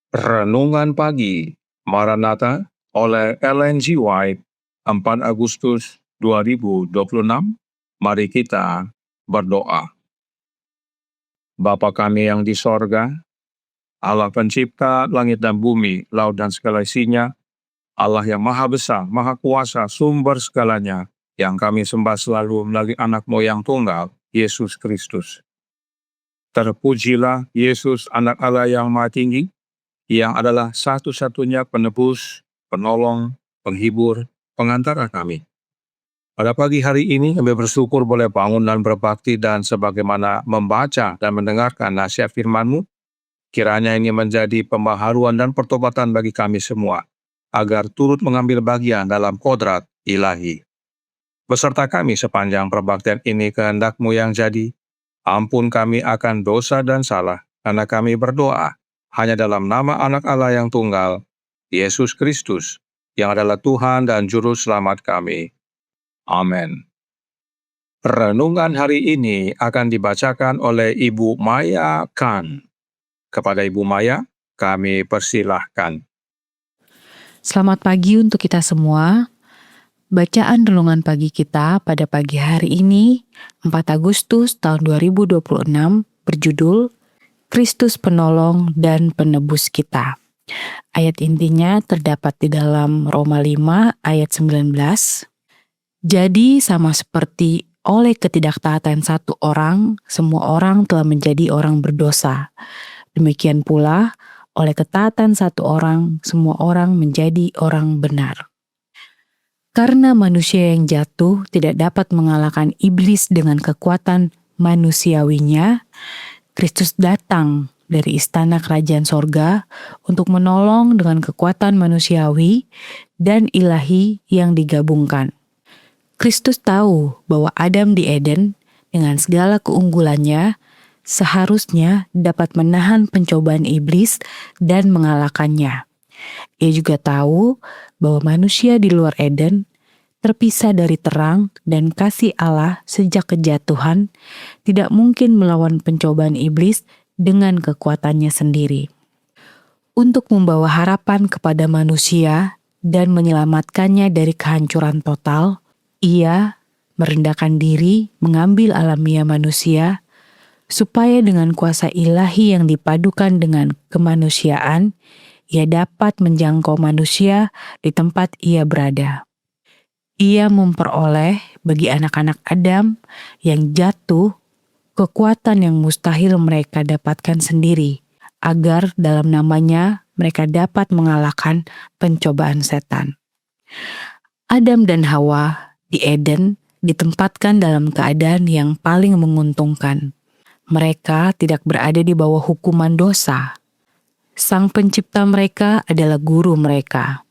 Renungan Pagi Maranatha oleh Ellen G. White, 4 Agustus 2026. Mari kita berdoa. Bapa kami yang di sorga, Allah pencipta langit dan bumi, laut dan segala isinya, Allah yang maha besar, maha kuasa, sumber segalanya, yang kami sembah selalu melalui anak moyang tunggal, Yesus Kristus. Terpujilah Yesus, anak Allah yang maha tinggi, yang adalah satu-satunya penebus, penolong, penghibur, pengantara kami. Pada pagi hari ini kami bersyukur boleh bangun dan berbakti dan sebagaimana membaca dan mendengarkan nasihat firman-Mu, kiranya ini menjadi pembaharuan dan pertobatan bagi kami semua, agar turut mengambil bagian dalam kodrat ilahi. Beserta kami sepanjang perbaktian ini kehendak-Mu yang jadi, ampun kami akan dosa dan salah, karena kami berdoa hanya dalam nama anak Allah yang tunggal, Yesus Kristus, yang adalah Tuhan dan Juru Selamat kami. Amin. Renungan hari ini akan dibacakan oleh Ibu Maya Khan. Kepada Ibu Maya, kami persilahkan. Selamat pagi untuk kita semua. Bacaan renungan pagi kita pada pagi hari ini, 4 Agustus tahun 2026, berjudul Kristus Penolong dan Penebus Kita. Ayat intinya terdapat di dalam Roma 5 ayat 19. Jadi sama seperti oleh ketidaktaatan satu orang, semua orang telah menjadi orang berdosa. Demikian pula, oleh ketaatan satu orang, semua orang menjadi orang benar. Karena manusia yang jatuh tidak dapat mengalahkan iblis dengan kekuatan manusiawinya, Kristus datang dari istana kerajaan sorga untuk menolong dengan kekuatan manusiawi dan ilahi yang digabungkan. Kristus tahu bahwa Adam di Eden dengan segala keunggulannya seharusnya dapat menahan pencobaan iblis dan mengalahkannya. Ia juga tahu bahwa manusia di luar Eden, terpisah dari terang dan kasih Allah sejak kejatuhan, tidak mungkin melawan pencobaan iblis dengan kekuatannya sendiri. Untuk membawa harapan kepada manusia dan menyelamatkannya dari kehancuran total, Ia merendahkan diri mengambil alamiah manusia, supaya dengan kuasa ilahi yang dipadukan dengan kemanusiaan, Ia dapat menjangkau manusia di tempat Ia berada. Ia memperoleh bagi anak-anak Adam yang jatuh kekuatan yang mustahil mereka dapatkan sendiri, agar dalam namanya mereka dapat mengalahkan pencobaan setan. Adam dan Hawa di Eden ditempatkan dalam keadaan yang paling menguntungkan. Mereka tidak berada di bawah hukuman dosa. Sang pencipta mereka adalah guru mereka.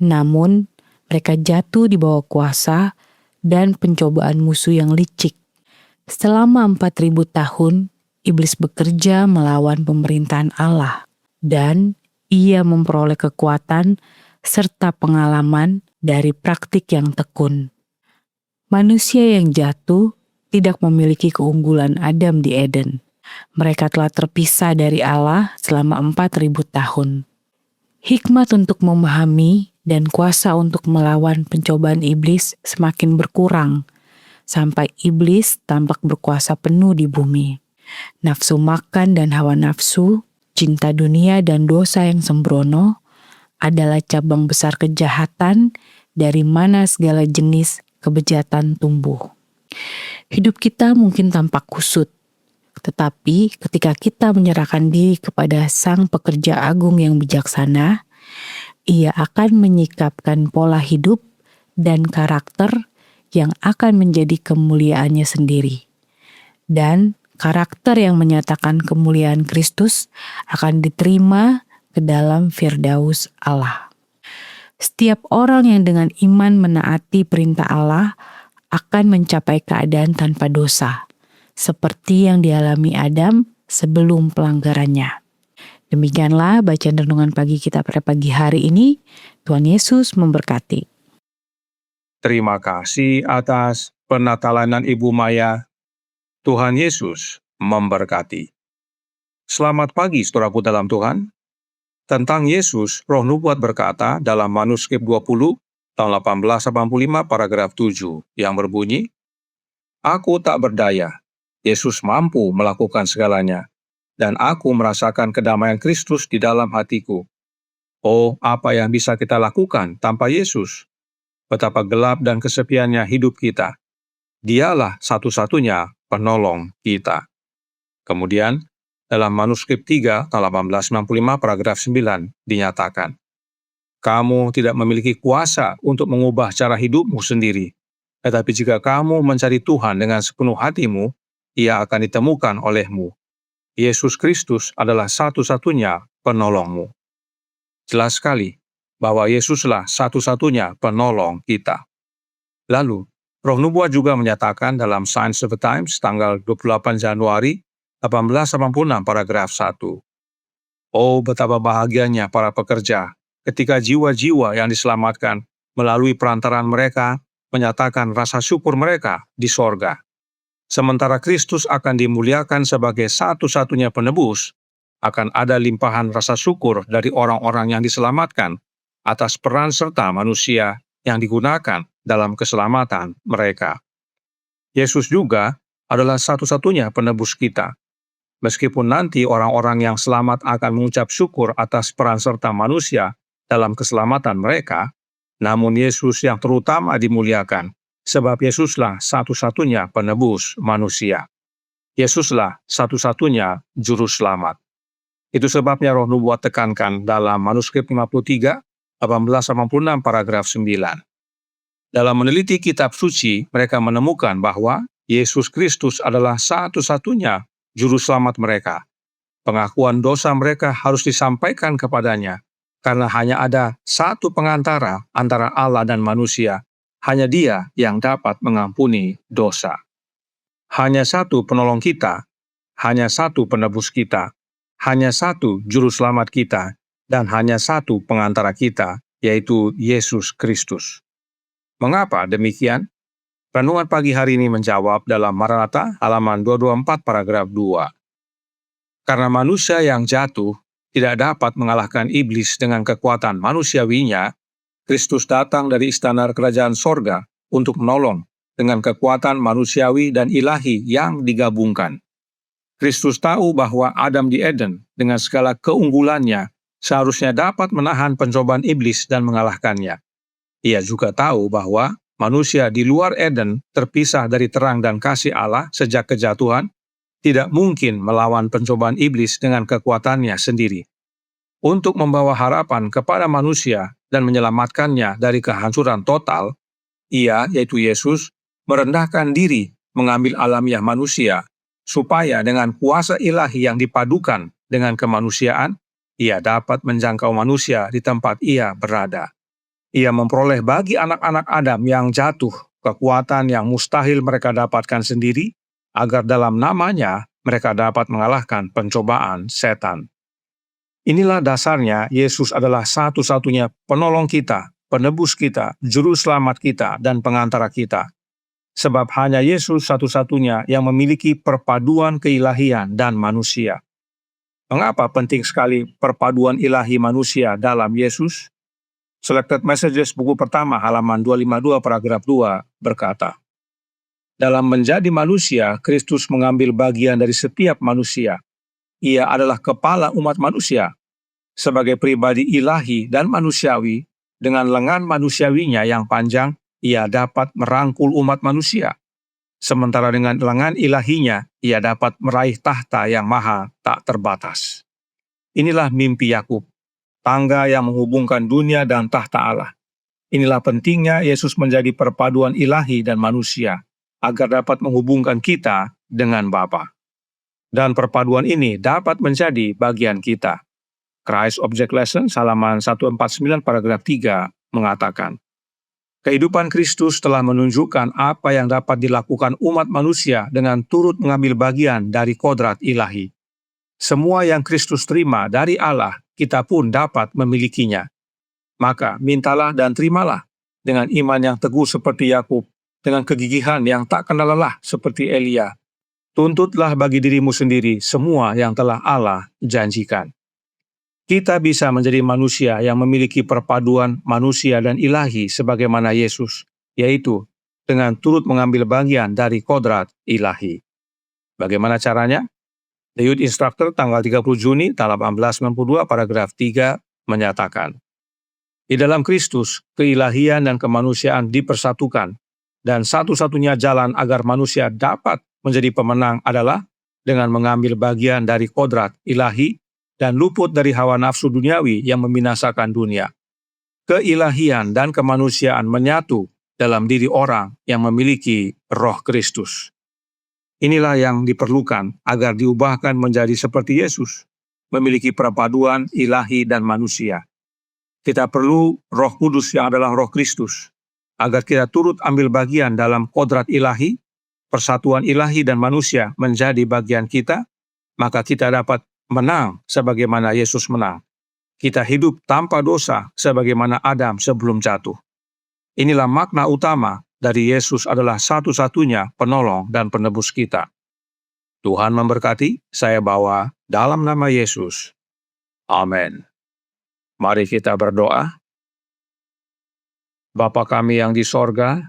Namun, mereka jatuh di bawah kuasa dan pencobaan musuh yang licik. Selama 4.000 tahun, iblis bekerja melawan pemerintahan Allah, dan ia memperoleh kekuatan serta pengalaman dari praktik yang tekun. Manusia yang jatuh tidak memiliki keunggulan Adam di Eden. Mereka telah terpisah dari Allah selama 4.000 tahun. Hikmat untuk memahami dan kuasa untuk melawan pencobaan iblis semakin berkurang, sampai iblis tampak berkuasa penuh di bumi. Nafsu makan dan hawa nafsu, cinta dunia dan dosa yang sembrono adalah cabang besar kejahatan dari mana segala jenis kebejatan tumbuh. Hidup kita mungkin tampak kusut, tetapi ketika kita menyerahkan diri kepada Sang Pekerja Agung yang bijaksana, Ia akan menyikapkan pola hidup dan karakter yang akan menjadi kemuliaannya sendiri. Dan karakter yang menyatakan kemuliaan Kristus akan diterima ke dalam Firdaus Allah. Setiap orang yang dengan iman menaati perintah Allah akan mencapai keadaan tanpa dosa, seperti yang dialami Adam sebelum pelanggarannya. Demikianlah bacaan renungan pagi kita pada pagi hari ini. Tuhan Yesus memberkati. Terima kasih atas penatalanan Ibu Maya. Tuhan Yesus memberkati. Selamat pagi, saudaraku dalam Tuhan. Tentang Yesus, Roh Nubuat berkata dalam manuskrip 20 tahun 1885 paragraf 7 yang berbunyi, "Aku tak berdaya, Yesus mampu melakukan segalanya, dan aku merasakan kedamaian Kristus di dalam hatiku. Oh, apa yang bisa kita lakukan tanpa Yesus? Betapa gelap dan kesepiannya hidup kita. Dialah satu-satunya penolong kita." Kemudian, dalam manuskrip 3 tahun 1865 paragraf 9 dinyatakan, "Kamu tidak memiliki kuasa untuk mengubah cara hidupmu sendiri. Tetapi jika kamu mencari Tuhan dengan sepenuh hatimu, Ia akan ditemukan olehmu. Yesus Kristus adalah satu-satunya penolongmu." Jelas sekali bahwa Yesuslah satu-satunya penolong kita. Lalu, Roh Nubuat juga menyatakan dalam Science of the Times tanggal 28 Januari 1886 paragraf 1. "Oh, betapa bahagianya para pekerja ketika jiwa-jiwa yang diselamatkan melalui perantaraan mereka menyatakan rasa syukur mereka di sorga. Sementara Kristus akan dimuliakan sebagai satu-satunya penebus, akan ada limpahan rasa syukur dari orang-orang yang diselamatkan atas peran serta manusia yang digunakan dalam keselamatan mereka. Yesus juga adalah satu-satunya penebus kita. Meskipun nanti orang-orang yang selamat akan mengucap syukur atas peran serta manusia dalam keselamatan mereka, namun Yesus yang terutama dimuliakan, sebab Yesuslah satu-satunya penebus manusia. Yesuslah satu-satunya juru selamat. Itu sebabnya Roh Nubuat tekankan dalam manuskrip 53, 1886 paragraf 9. Dalam meneliti kitab suci, mereka menemukan bahwa Yesus Kristus adalah satu-satunya juru selamat mereka. Pengakuan dosa mereka harus disampaikan kepadanya, karena hanya ada satu pengantara antara Allah dan manusia, hanya Dia yang dapat mengampuni dosa. Hanya satu penolong kita, hanya satu penebus kita, hanya satu juru selamat kita, dan hanya satu pengantara kita, yaitu Yesus Kristus. Mengapa demikian? Renungan pagi hari ini menjawab dalam Maranatha halaman 224 paragraf 2. Karena manusia yang jatuh tidak dapat mengalahkan iblis dengan kekuatan manusiawinya, Kristus datang dari istana kerajaan sorga untuk menolong dengan kekuatan manusiawi dan ilahi yang digabungkan. Kristus tahu bahwa Adam di Eden dengan segala keunggulannya seharusnya dapat menahan pencobaan iblis dan mengalahkannya. Ia juga tahu bahwa manusia di luar Eden terpisah dari terang dan kasih Allah sejak kejatuhan, tidak mungkin melawan pencobaan iblis dengan kekuatannya sendiri. Untuk membawa harapan kepada manusia dan menyelamatkannya dari kehancuran total, Ia, yaitu Yesus, merendahkan diri mengambil alamiah manusia, supaya dengan kuasa ilahi yang dipadukan dengan kemanusiaan, Ia dapat menjangkau manusia di tempat Ia berada. Ia memperoleh bagi anak-anak Adam yang jatuh kekuatan yang mustahil mereka dapatkan sendiri, agar dalam namanya mereka dapat mengalahkan pencobaan setan. Inilah dasarnya Yesus adalah satu-satunya penolong kita, penebus kita, juru selamat kita, dan pengantara kita. Sebab hanya Yesus satu-satunya yang memiliki perpaduan keilahian dan manusia. Mengapa penting sekali perpaduan ilahi manusia dalam Yesus? Selected Messages buku pertama halaman 252 paragraf 2 berkata, "Dalam menjadi manusia, Kristus mengambil bagian dari setiap manusia. Ia adalah kepala umat manusia. Sebagai pribadi ilahi dan manusiawi, dengan lengan manusiawinya yang panjang, Ia dapat merangkul umat manusia. Sementara dengan lengan ilahinya, Ia dapat meraih tahta yang maha tak terbatas." Inilah mimpi Yakub, tangga yang menghubungkan dunia dan tahta Allah. Inilah pentingnya Yesus menjadi perpaduan ilahi dan manusia, agar dapat menghubungkan kita dengan Bapa. Dan perpaduan ini dapat menjadi bagian kita. Christ Object Lesson halaman 149 paragraf 3 mengatakan, kehidupan Kristus telah menunjukkan apa yang dapat dilakukan umat manusia dengan turut mengambil bagian dari kodrat ilahi. Semua yang Kristus terima dari Allah, kita pun dapat memilikinya. Maka mintalah dan terimalah dengan iman yang teguh seperti Yakub, dengan kegigihan yang tak kenal lelah seperti Elia. Tuntutlah bagi dirimu sendiri semua yang telah Allah janjikan. Kita bisa menjadi manusia yang memiliki perpaduan manusia dan ilahi sebagaimana Yesus, yaitu dengan turut mengambil bagian dari kodrat ilahi. Bagaimana caranya? The Youth Instructor tanggal 30 Juni tahun 1892 paragraf 3 menyatakan, di dalam Kristus, keilahian dan kemanusiaan dipersatukan, dan satu-satunya jalan agar manusia dapat menjadi pemenang adalah dengan mengambil bagian dari kodrat ilahi dan luput dari hawa nafsu duniawi yang membinasakan dunia. Keilahian dan kemanusiaan menyatu dalam diri orang yang memiliki Roh Kristus. Inilah yang diperlukan agar diubahkan menjadi seperti Yesus, memiliki perpaduan ilahi dan manusia. Kita perlu Roh Kudus yang adalah Roh Kristus, agar kita turut ambil bagian dalam kodrat ilahi, persatuan ilahi dan manusia menjadi bagian kita, maka kita dapat menang sebagaimana Yesus menang. Kita hidup tanpa dosa sebagaimana Adam sebelum jatuh. Inilah makna utama dari Yesus adalah satu-satunya penolong dan penebus kita. Tuhan memberkati, saya bawa dalam nama Yesus. Amin. Mari kita berdoa. Bapa kami yang di sorga,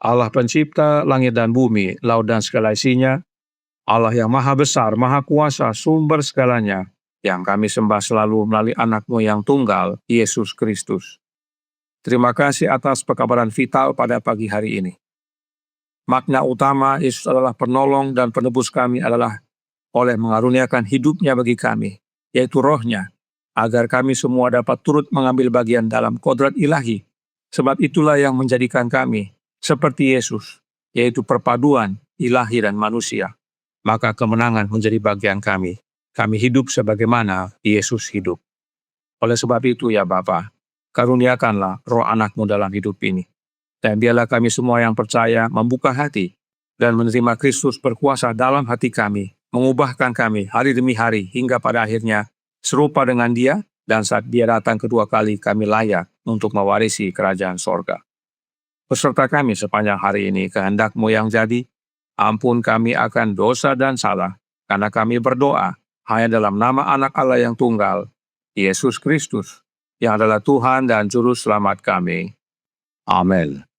Allah pencipta langit dan bumi, laut dan segala isinya, Allah yang maha besar, maha kuasa, sumber segalanya, yang kami sembah selalu melalui anak-Mu yang tunggal, Yesus Kristus. Terima kasih atas pekabaran vital pada pagi hari ini. Makna utama Yesus adalah penolong dan penebus kami adalah oleh mengaruniakan hidupnya bagi kami, yaitu Roh-Nya, agar kami semua dapat turut mengambil bagian dalam kodrat ilahi. Sebab itulah yang menjadikan kami seperti Yesus, yaitu perpaduan ilahi dan manusia. Maka kemenangan menjadi bagian kami. Kami hidup sebagaimana Yesus hidup. Oleh sebab itu ya Bapa, karuniakanlah Roh anak-Mu dalam hidup ini. Dan biarlah kami semua yang percaya membuka hati dan menerima Kristus berkuasa dalam hati kami, mengubahkan kami hari demi hari hingga pada akhirnya serupa dengan Dia, dan saat Dia datang kedua kali kami layak untuk mewarisi kerajaan sorga. Beserta kami sepanjang hari ini, kehendak-Mu yang jadi, ampun kami akan dosa dan salah, karena kami berdoa hanya dalam nama anak Allah yang tunggal, Yesus Kristus, yang adalah Tuhan dan Juru Selamat kami. Amin.